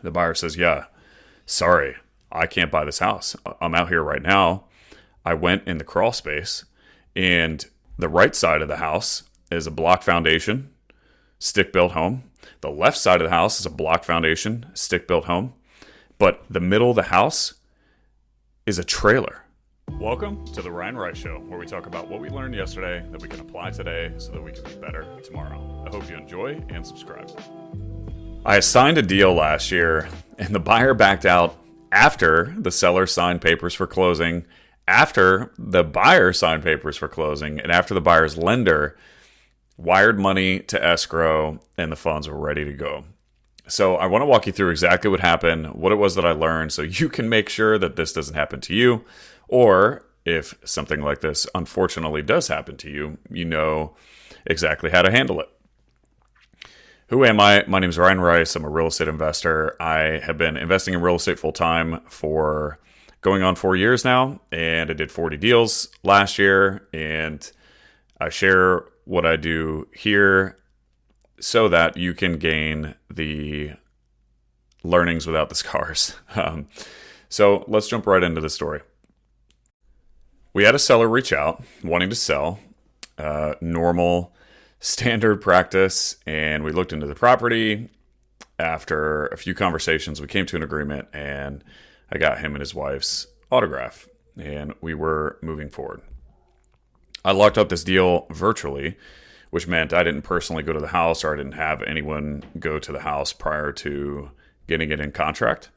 The buyer says, yeah, sorry, I can't buy this house. I'm out here right now. I went in the crawl space, and the right side of the house is a block foundation, stick built home. The left side of the house is a block foundation, stick built home. But the middle of the house is a trailer. Welcome to the Ryan Rice Show, where we talk about what we learned yesterday that we can apply today so that we can be better tomorrow. I hope you enjoy and subscribe. I assigned a deal last year, and the buyer backed out after the seller signed papers for closing, after the buyer signed papers for closing, and after the buyer's lender wired money to escrow and the funds were ready to go. So I want to walk you through exactly what happened, what it was that I learned, so you can make sure that this doesn't happen to you. Or if something like this unfortunately does happen to you, you know exactly how to handle it. Who am I? My name is Ryan Rice. I'm a real estate investor. I have been investing in real estate full time for going on 4 years now, and I did 40 deals last year. And I share what I do here so that you can gain the learnings without the scars. So let's jump right into the story. We had a seller reach out wanting to sell, normal standard practice, and we looked into the property. After a few conversations, we came to an agreement, and I got him and his wife's autograph, and we were moving forward. I locked up this deal virtually, which meant I didn't personally go to the house, or I didn't have anyone go to the house prior to getting it in contract.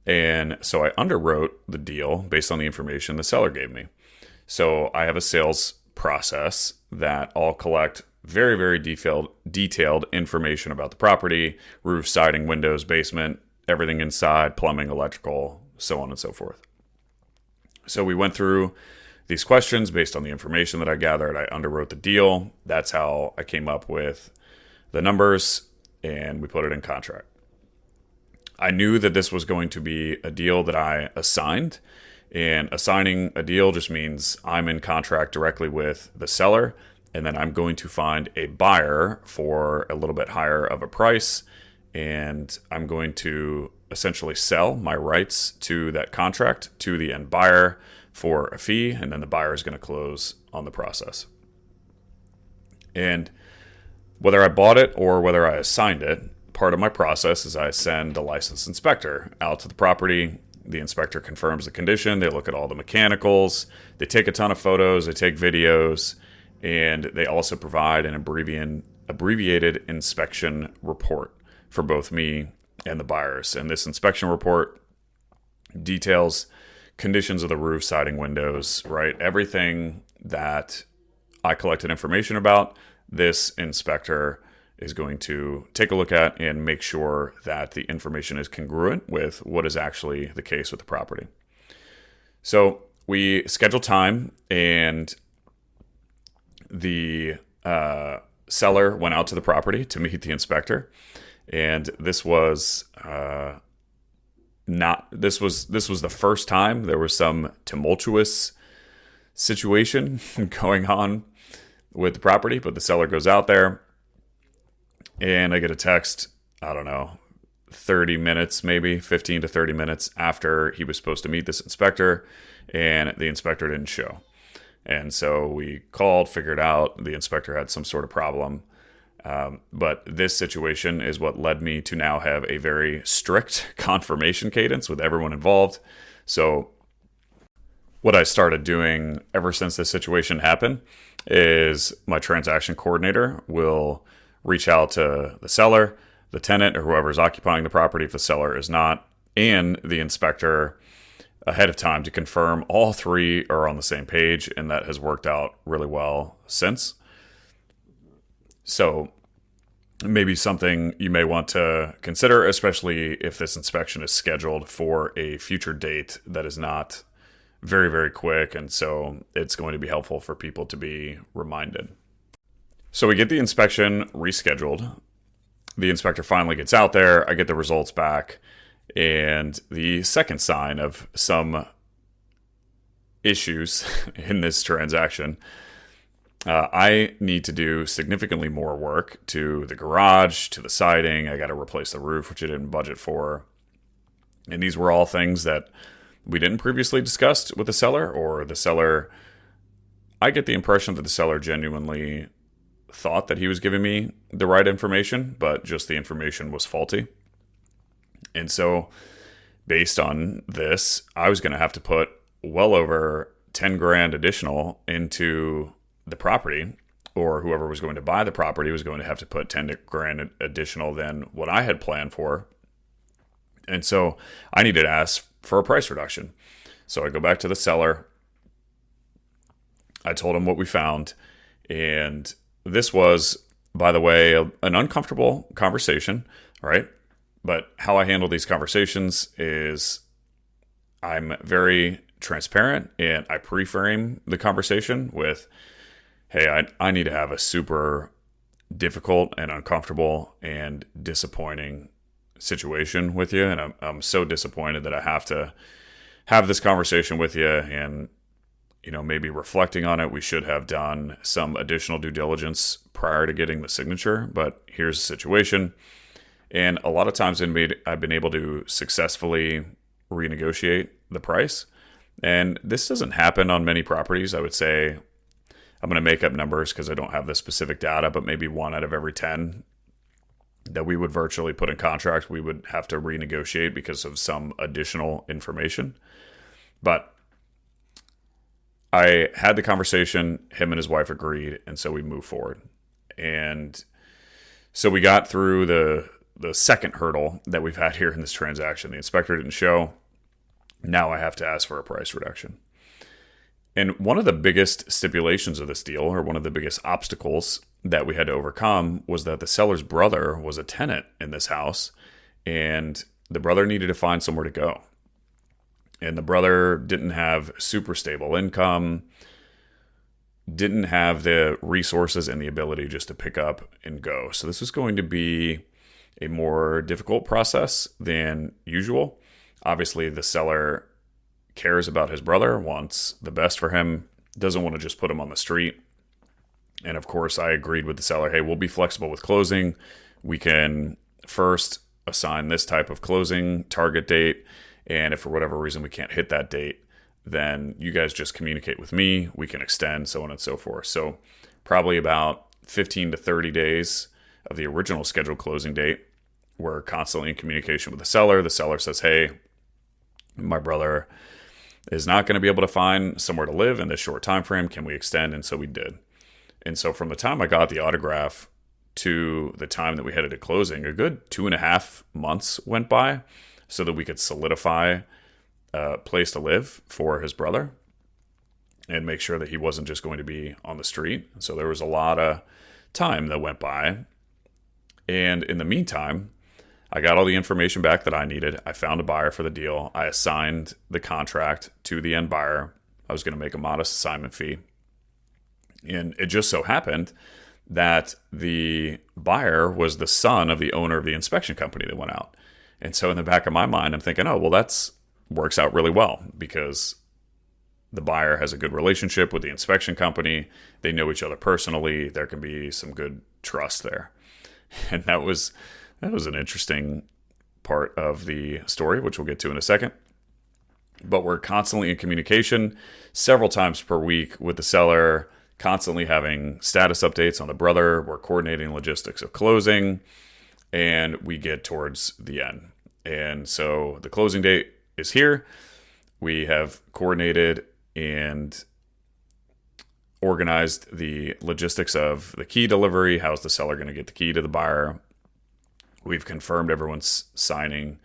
And so I underwrote the deal based on the information the seller gave me. So I have a sales process that I'll collect very, very detailed information about the property: roof, siding, windows, basement, everything inside, plumbing, electrical, so on and so forth. So we went through these questions based on the information that I gathered. I underwrote the deal. That's how I came up with the numbers, and we put it in contract. I knew that this was going to be a deal that I assigned, and assigning a deal just means I'm in contract directly with the seller, and then I'm going to find a buyer for a little bit higher of a price, and I'm going to essentially sell my rights to that contract to the end buyer for a fee, and then the buyer is going to close on the process. And whether I bought it or whether I assigned it, part of my process is I send a licensed inspector out to the property. The inspector confirms the condition. They look at all the mechanicals. They take a ton of photos. They take videos. And they also provide an abbreviated inspection report for both me and the buyers. And this inspection report details conditions of the roof, siding, windows, right? Everything that I collected information about, this inspector is going to take a look at and make sure that the information is congruent with what is actually the case with the property. So we scheduled time, and the seller went out to the property to meet the inspector. And this was this was the first time there was some tumultuous situation going on with the property, but the seller goes out there, and I get a text, I don't know, 30 minutes, maybe 15 to 30 minutes after he was supposed to meet this inspector, and the inspector didn't show. And so we called, figured out the inspector had some sort of problem. But this situation is what led me to now have a very strict confirmation cadence with everyone involved. So what I started doing ever since this situation happened is my transaction coordinator will reach out to the seller, the tenant, or whoever's occupying the property if the seller is not, and the inspector ahead of time to confirm all three are on the same page, and that has worked out really well since. So maybe something you may want to consider, especially if this inspection is scheduled for a future date that is not very, very quick, and so it's going to be helpful for people to be reminded. So we get the inspection rescheduled. The inspector finally gets out there. I get the results back. And the second sign of some issues in this transaction, I need to do significantly more work to the garage, to the siding. I got to replace the roof, which I didn't budget for. And these were all things that we didn't previously discuss with the seller, or the seller, I get the impression that the seller genuinely thought that he was giving me the right information, but just the information was faulty. And so based on this, I was going to have to put well over 10 grand additional into the property, or whoever was going to buy the property was going to have to put 10 grand additional than what I had planned for. And so I needed to ask for a price reduction. So I go back to the seller. I told him what we found. And this was, by the way, an uncomfortable conversation, right? But how I handle these conversations is I'm very transparent, and I pre-frame the conversation with, hey, I need to have a super difficult and uncomfortable and disappointing situation with you. And I'm so disappointed that I have to have this conversation with you. And, maybe reflecting on it, we should have done some additional due diligence prior to getting the signature. But here's the situation. And a lot of times I've been able to successfully renegotiate the price. And this doesn't happen on many properties. I would say, I'm going to make up numbers because I don't have the specific data, but maybe 1 out of every 10 that we would virtually put in contract, we would have to renegotiate because of some additional information. But I had the conversation, him and his wife agreed, and so we moved forward. And so we got through the second hurdle that we've had here in this transaction. The inspector didn't show. Now I have to ask for a price reduction. And one of the biggest stipulations of this deal, or one of the biggest obstacles that we had to overcome, was that the seller's brother was a tenant in this house, and the brother needed to find somewhere to go. And the brother didn't have super stable income, didn't have the resources and the ability just to pick up and go. So this was going to be a more difficult process than usual. Obviously, the seller cares about his brother, wants the best for him, doesn't want to just put him on the street. And of course, I agreed with the seller, hey, we'll be flexible with closing. We can first assign this type of closing target date. And if for whatever reason we can't hit that date, then you guys just communicate with me. We can extend, so on and so forth. So probably about 15 to 30 days of the original scheduled closing date, we're constantly in communication with the seller. The seller says, hey, my brother is not going to be able to find somewhere to live in this short time frame. Can we extend? And so we did. And so from the time I got the autograph to the time that we headed to closing, a good 2.5 months went by so that we could solidify a place to live for his brother and make sure that he wasn't just going to be on the street. So there was a lot of time that went by. And in the meantime, I got all the information back that I needed. I found a buyer for the deal. I assigned the contract to the end buyer. I was going to make a modest assignment fee. And it just so happened that the buyer was the son of the owner of the inspection company that went out. And so in the back of my mind, I'm thinking, oh, well, that's works out really well because the buyer has a good relationship with the inspection company. They know each other personally. There can be some good trust there. And that was an interesting part of the story, which we'll get to in a second. But we're constantly in communication several times per week with the seller, constantly having status updates on the brother. We're coordinating logistics of closing, and we get towards the end. And so the closing date is here. We have coordinated and organized the logistics of the key delivery. How's the seller going to get the key to the buyer? We've confirmed everyone's signing,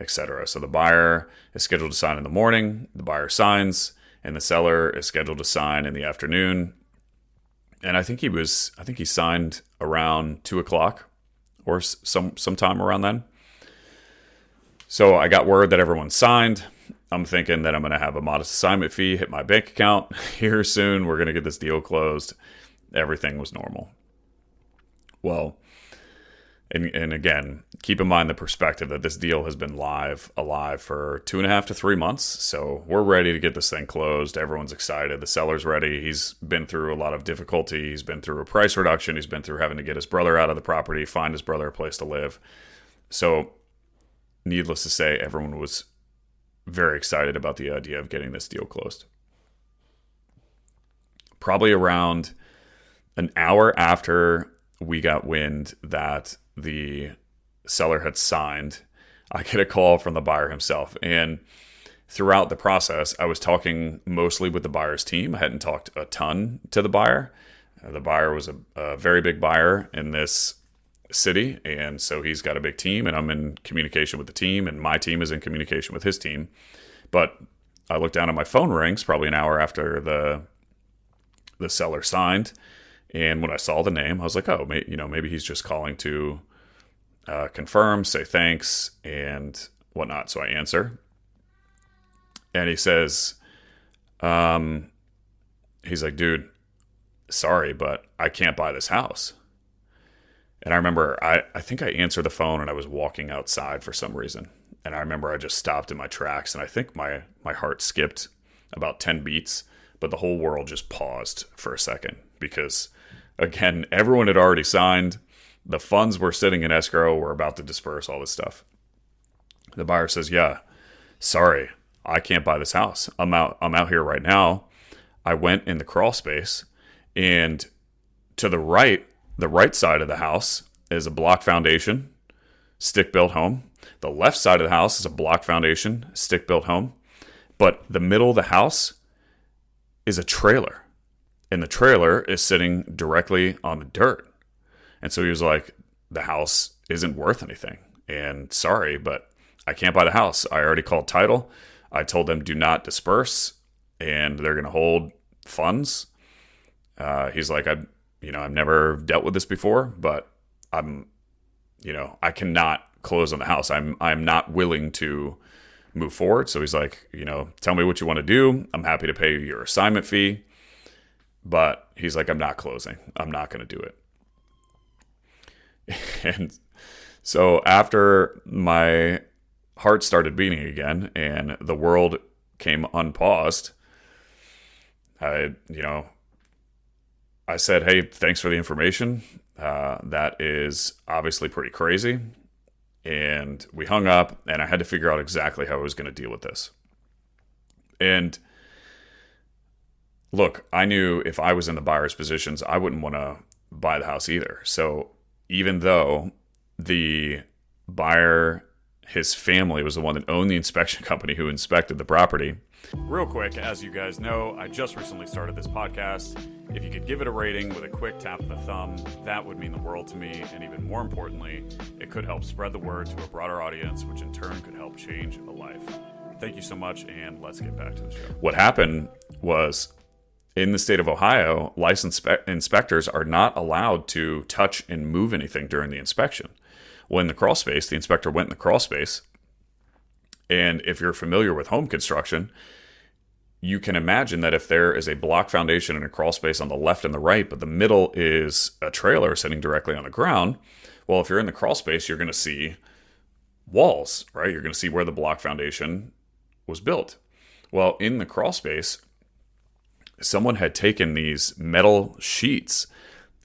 etc. So the buyer is scheduled to sign in the morning. The buyer signs, and the seller is scheduled to sign in the afternoon. And I think he signed around 2:00 or sometime around then. So I got word that everyone signed. I'm thinking that I'm going to have a modest assignment fee hit my bank account here soon. We're going to get this deal closed. Everything was normal. Well, and again, keep in mind the perspective that this deal has been alive for 2.5 to 3 months. So we're ready to get this thing closed. Everyone's excited. The seller's ready. He's been through a lot of difficulty. He's been through a price reduction. He's been through having to get his brother out of the property, find his brother a place to live. So needless to say, everyone was very excited about the idea of getting this deal closed. Probably around an hour after we got wind that the seller had signed, I get a call from the buyer himself. And throughout the process, I was talking mostly with the buyer's team. I hadn't talked a ton to the buyer. The buyer was a very big buyer in this city, and so he's got a big team, and I'm in communication with the team, and my team is in communication with his team. But I looked down at my phone rings probably an hour after the seller signed, and when I saw the name, I was like, oh, maybe he's just calling to confirm, say thanks, and whatnot. So I answer, and he says, he's like, dude, sorry, but I can't buy this house. And I remember, I think I answered the phone and I was walking outside for some reason. And I remember I just stopped in my tracks, and I think my heart skipped about 10 beats, but the whole world just paused for a second because, again, everyone had already signed. The funds were sitting in escrow. We're about to disperse all this stuff. The buyer says, yeah, sorry, I can't buy this house. I'm out here right now. I went in the crawl space, and to the right side of the house is a block foundation, stick-built home. The left side of the house is a block foundation, stick-built home. But the middle of the house is a trailer, and the trailer is sitting directly on the dirt. And so he was like, the house isn't worth anything, and sorry, but I can't buy the house. I already called title. I told them do not disperse, and they're going to hold funds. He's like, I've never dealt with this before, but I cannot close on the house. I'm not willing to move forward. So he's like, tell me what you want to do. I'm happy to pay you your assignment fee. But he's like, I'm not closing. I'm not going to do it. And so after my heart started beating again and the world came unpaused, I said, hey, thanks for the information. That is obviously pretty crazy. And we hung up, and I had to figure out exactly how I was going to deal with this. And look, I knew if I was in the buyer's positions, I wouldn't want to buy the house either. So even though the buyer, his family was the one that owned the inspection company who inspected the property. Real quick, as you guys know, I just recently started this podcast. If you could give it a rating with a quick tap of the thumb, that would mean the world to me. And even more importantly, it could help spread the word to a broader audience, which in turn could help change a life. Thank you so much, and let's get back to the show. What happened was, in the state of Ohio, licensed inspectors are not allowed to touch and move anything during the inspection. Well, in the crawl space, the inspector went in the crawl space. And if you're familiar with home construction, you can imagine that if there is a block foundation and a crawl space on the left and the right, but the middle is a trailer sitting directly on the ground, well, if you're in the crawl space, you're going to see walls, right? You're going to see where the block foundation was built. Well, in the crawl space, someone had taken these metal sheets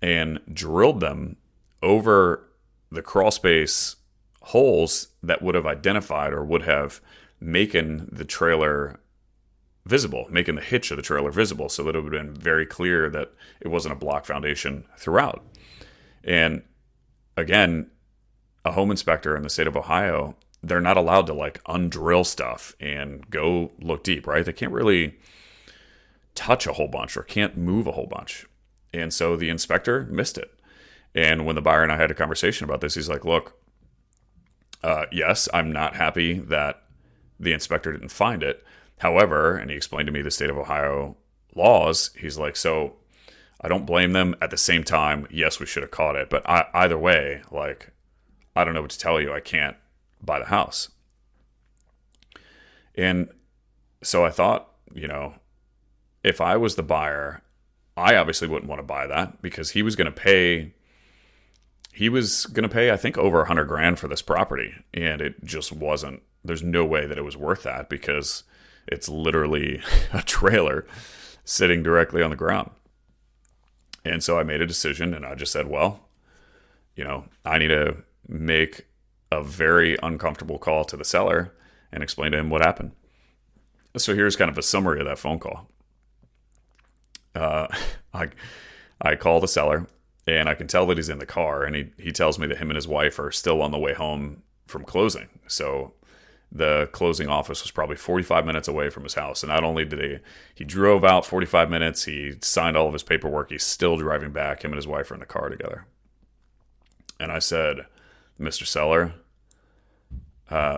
and drilled them over the crawl space holes that would have identified or would have making the trailer visible, making the hitch of the trailer visible, so that it would have been very clear that it wasn't a block foundation throughout. And again, a home inspector in the state of Ohio, they're not allowed to undrill stuff and go look deep, right? They can't really touch a whole bunch or can't move a whole bunch. And so the inspector missed it. And when the buyer and I had a conversation about this, he's like, look, yes, I'm not happy that the inspector didn't find it. However, and he explained to me the state of Ohio laws, he's like, so I don't blame them. At the same time, yes, we should have caught it. But either way, I don't know what to tell you. I can't buy the house. And so I thought, if I was the buyer, I obviously wouldn't want to buy that because he was going to pay, I think, over $100,000 for this property. And it just wasn't, there's no way that it was worth that because it's literally a trailer sitting directly on the ground. And so I made a decision and I just said, well, I need to make a very uncomfortable call to the seller and explain to him what happened. So here's kind of a summary of that phone call. Uh, I, I call the seller, and I can tell that he's in the car, and he tells me that him and his wife are still on the way home from closing. So the closing office was probably 45 minutes away from his house. And not only did he drove out 45 minutes, he signed all of his paperwork, he's still driving back. Him and his wife are in the car together. And I said, Mr. Seller,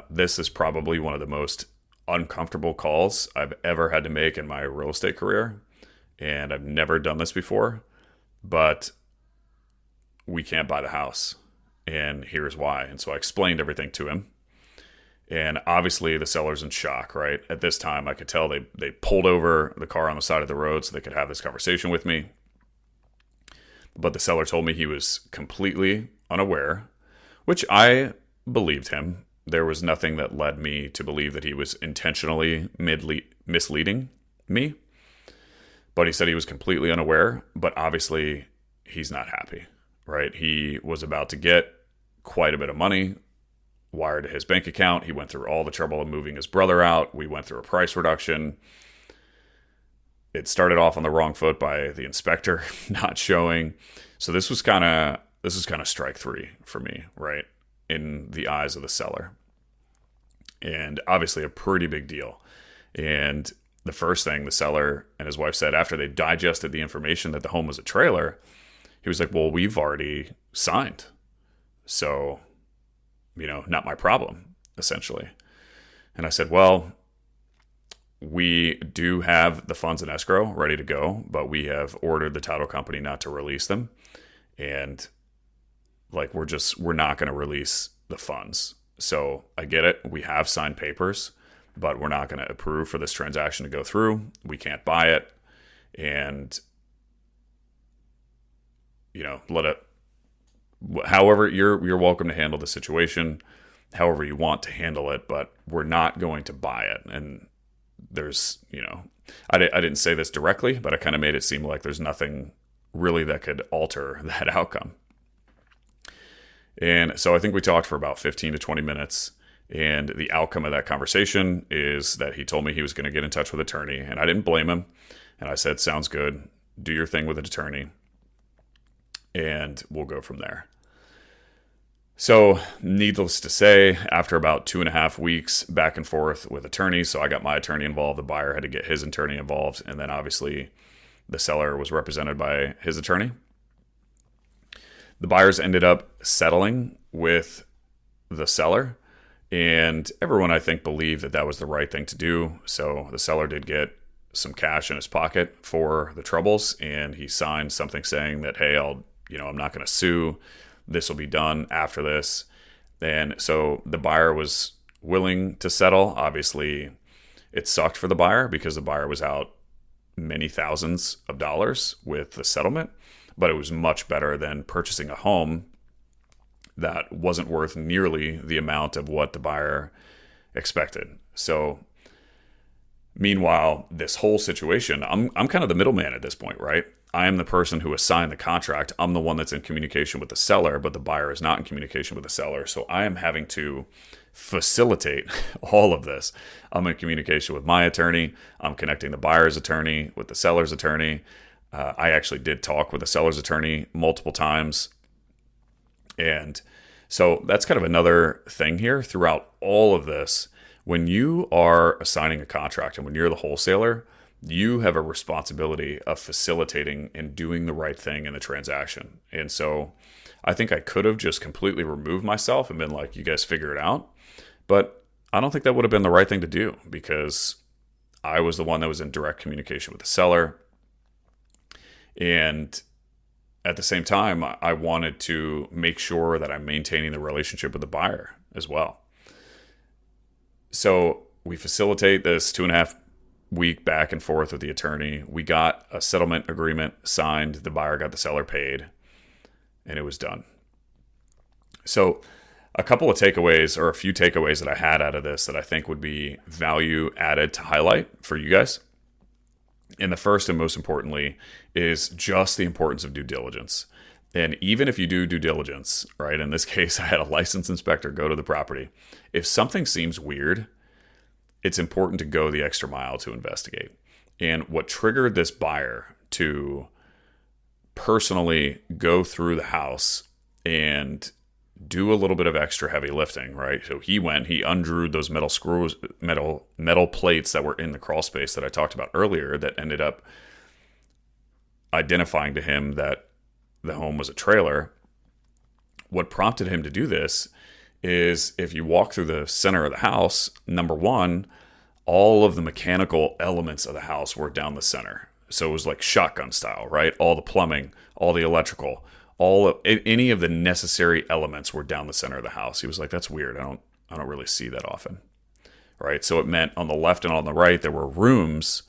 this is probably one of the most uncomfortable calls I've ever had to make in my real estate career. And I've never done this before, but we can't buy the house. And here's why. And so I explained everything to him. And obviously the seller's in shock, right? At this time, I could tell they pulled over the car on the side of the road so they could have this conversation with me. But the seller told me he was completely unaware, which I believed him. There was nothing that led me to believe that he was intentionally misleading me. But he said he was completely unaware, but obviously he's not happy, right? He was about to get quite a bit of money wired to his bank account. He went through all the trouble of moving his brother out. We went through a price reduction. It started off on the wrong foot by the inspector not showing. So this was kind of strike three for me, right? In the eyes of the seller. And obviously a pretty big deal. And the first thing the seller and his wife said after they digested the information that the home was a trailer, he was like, well, we've already signed. So, not my problem, essentially. And I said, well, we do have the funds in escrow ready to go, but we have ordered the title company not to release them. And we're not going to release the funds. So I get it. We have signed papers, but we're not going to approve for this transaction to go through. We can't buy it. And, let it, however, you're welcome to handle the situation however you want to handle it, but we're not going to buy it. And there's, I didn't say this directly, but I kind of made it seem like there's nothing really that could alter that outcome. And so I think we talked for about 15 to 20 minutes. And the outcome of that conversation is that he told me he was going to get in touch with an attorney. And I didn't blame him. And I said, sounds good. Do your thing with an attorney. And we'll go from there. So needless to say, after about 2.5 weeks back and forth with attorneys, so I got my attorney involved, the buyer had to get his attorney involved, and then obviously the seller was represented by his attorney. The buyers ended up settling with the seller, and everyone, I think, believed that that was the right thing to do. So the seller did get some cash in his pocket for the troubles, and he signed something saying that, hey, I'm not going to sue. This will be done after this. And so the buyer was willing to settle. Obviously, it sucked for the buyer because the buyer was out many thousands of dollars with the settlement, but it was much better than purchasing a home that wasn't worth nearly the amount of what the buyer expected. So meanwhile, this whole situation, I'm kind of the middleman at this point, right? I am the person who assigned the contract. I'm the one that's in communication with the seller, but the buyer is not in communication with the seller. So I am having to facilitate all of this. I'm in communication with my attorney. I'm connecting the buyer's attorney with the seller's attorney. I actually did talk with the seller's attorney multiple times. And so that's kind of another thing here throughout all of this. When you are assigning a contract and when you're the wholesaler, you have a responsibility of facilitating and doing the right thing in the transaction. And so I think I could have just completely removed myself and been like, you guys figure it out. But I don't think that would have been the right thing to do because I was the one that was in direct communication with the seller. And at the same time, I wanted to make sure that I'm maintaining the relationship with the buyer as well. So we facilitate this 2.5 week back and forth with the attorney. We got a settlement agreement signed. The buyer got the seller paid, and it was done. So a couple of takeaways, or a few takeaways that I had out of this that I think would be value added to highlight for you guys. And the first and most importantly is just the importance of due diligence. And even if you do due diligence, right? In this case, I had a licensed inspector go to the property. If something seems weird, it's important to go the extra mile to investigate. And what triggered this buyer to personally go through the house and do a little bit of extra heavy lifting, right? So he undrew those metal screws, metal plates that were in the crawl space that I talked about earlier that ended up identifying to him that the home was a trailer. What prompted him to do this is if you walk through the center of the house, number one, all of the mechanical elements of the house were down the center. So it was like shotgun style, right? All the plumbing, all the electrical, any of the necessary elements were down the center of the house. He was like, that's weird. I don't really see that often. Right? So it meant on the left and on the right there were rooms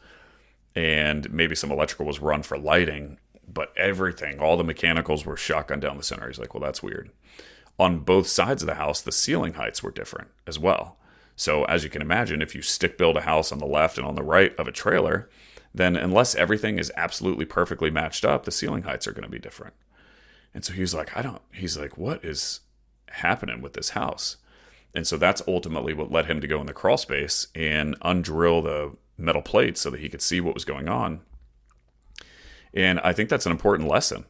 and maybe some electrical was run for lighting, but everything, all the mechanicals were shotgun down the center. He's like, well, that's weird. On both sides of the house, the ceiling heights were different as well. So as you can imagine, if you stick build a house on the left and on the right of a trailer, then unless everything is absolutely perfectly matched up, the ceiling heights are going to be different. And so he's like, what is happening with this house? And so that's ultimately what led him to go in the crawl space and undrill the metal plates so that he could see what was going on. And I think that's an important lesson.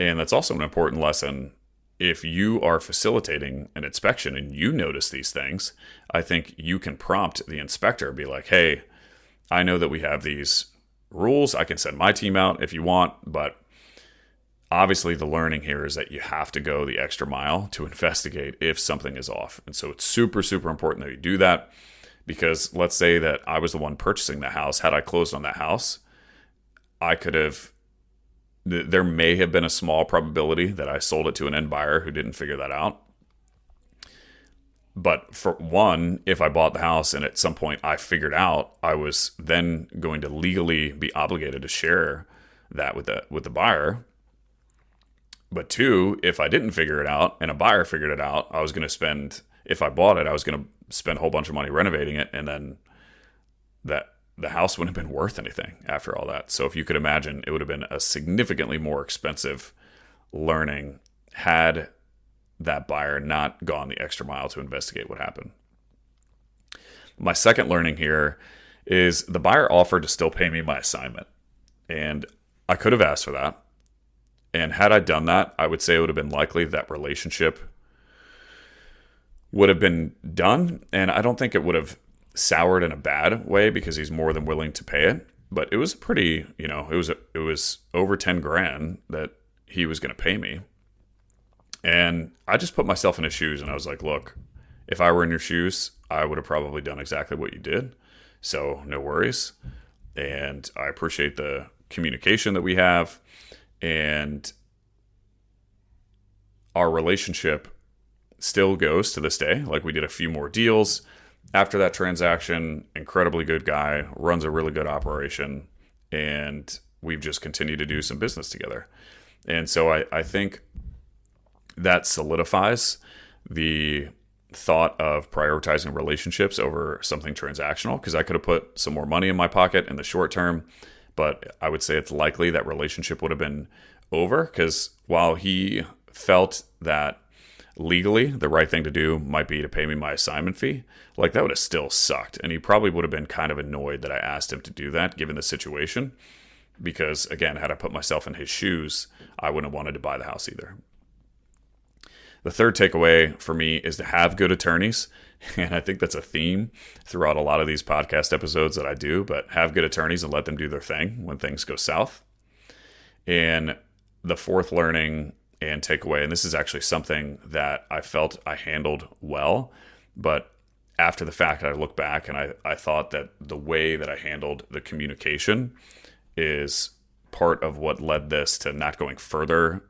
And that's also an important lesson if you are facilitating an inspection and you notice these things. I think you can prompt the inspector, be like, hey, I know that we have these rules. I can send my team out if you want, but obviously the learning here is that you have to go the extra mile to investigate if something is off. And so it's super, super important that you do that, because let's say that I was the one purchasing the house. Had I closed on that house, there may have been a small probability that I sold it to an end buyer who didn't figure that out. But for one, if I bought the house and at some point I figured out, I was then going to legally be obligated to share that with the buyer. But two, if I didn't figure it out and a buyer figured it out, if I bought it, I was going to spend a whole bunch of money renovating it, and then the house wouldn't have been worth anything after all that. So if you could imagine, it would have been a significantly more expensive learning had that buyer not gone the extra mile to investigate what happened. My second learning here is the buyer offered to still pay me my assignment. And I could have asked for that. And had I done that, I would say it would have been likely that relationship would have been done. And I don't think it would have soured in a bad way, because he's more than willing to pay it. But it was pretty, it was over 10 grand that he was going to pay me. And I just put myself in his shoes and I was like, look, if I were in your shoes, I would have probably done exactly what you did. So no worries. And I appreciate the communication that we have. And our relationship still goes to this day. Like, we did a few more deals after that transaction. Incredibly good guy, runs a really good operation, and we've just continued to do some business together. And so I think that solidifies the thought of prioritizing relationships over something transactional, because I could have put some more money in my pocket in the short term, but I would say it's likely that relationship would have been over, because while he felt that legally the right thing to do might be to pay me my assignment fee, like, that would have still sucked. And he probably would have been kind of annoyed that I asked him to do that given the situation, because again, had I put myself in his shoes, I wouldn't have wanted to buy the house either. The third takeaway for me is to have good attorneys. And I think that's a theme throughout a lot of these podcast episodes that I do, but have good attorneys and let them do their thing when things go south. And the fourth learning and takeaway, and this is actually something that I felt I handled well, but after the fact, I look back and I thought that the way that I handled the communication is part of what led this to not going further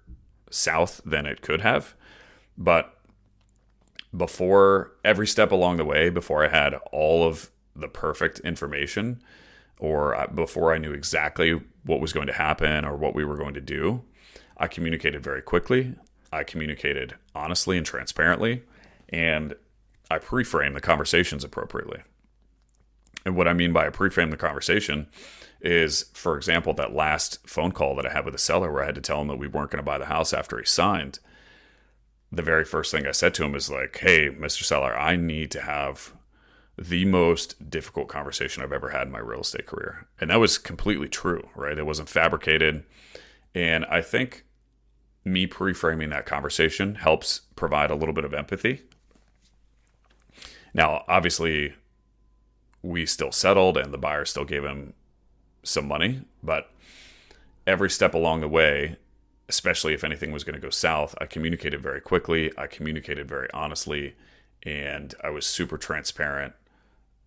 south than it could have. But before every step along the way, before I had all of the perfect information, or before I knew exactly what was going to happen or what we were going to do, I communicated very quickly. I communicated honestly and transparently, and I pre-framed the conversations appropriately. And what I mean by I pre-framed the conversation is, for example, that last phone call that I had with the seller where I had to tell him that we weren't going to buy the house after he signed. The very first thing I said to him is like, hey, Mr. Seller, I need to have the most difficult conversation I've ever had in my real estate career. And that was completely true, right? It wasn't fabricated. And I think me pre-framing that conversation helps provide a little bit of empathy. Now, obviously, we still settled and the buyer still gave him some money, but every step along the way, especially if anything was going to go south, I communicated very quickly. I communicated very honestly, and I was super transparent,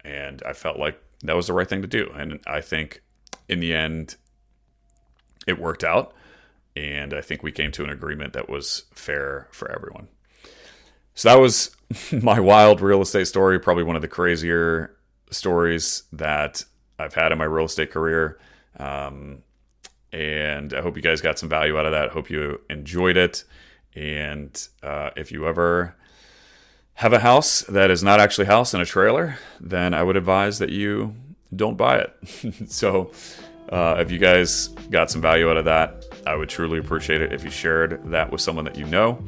and I felt like that was the right thing to do. And I think in the end, it worked out, and I think we came to an agreement that was fair for everyone. So that was my wild real estate story, probably one of the crazier stories that I've had in my real estate career. And I hope you guys got some value out of that. Hope you enjoyed it. And if you ever have a house that is not actually a house and a trailer, then I would advise that you don't buy it. So if you guys got some value out of that, I would truly appreciate it if you shared that with someone that you know.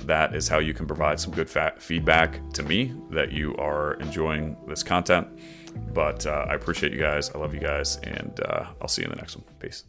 That is how you can provide some good feedback to me that you are enjoying this content. But I appreciate you guys. I love you guys. And I'll see you in the next one. Peace.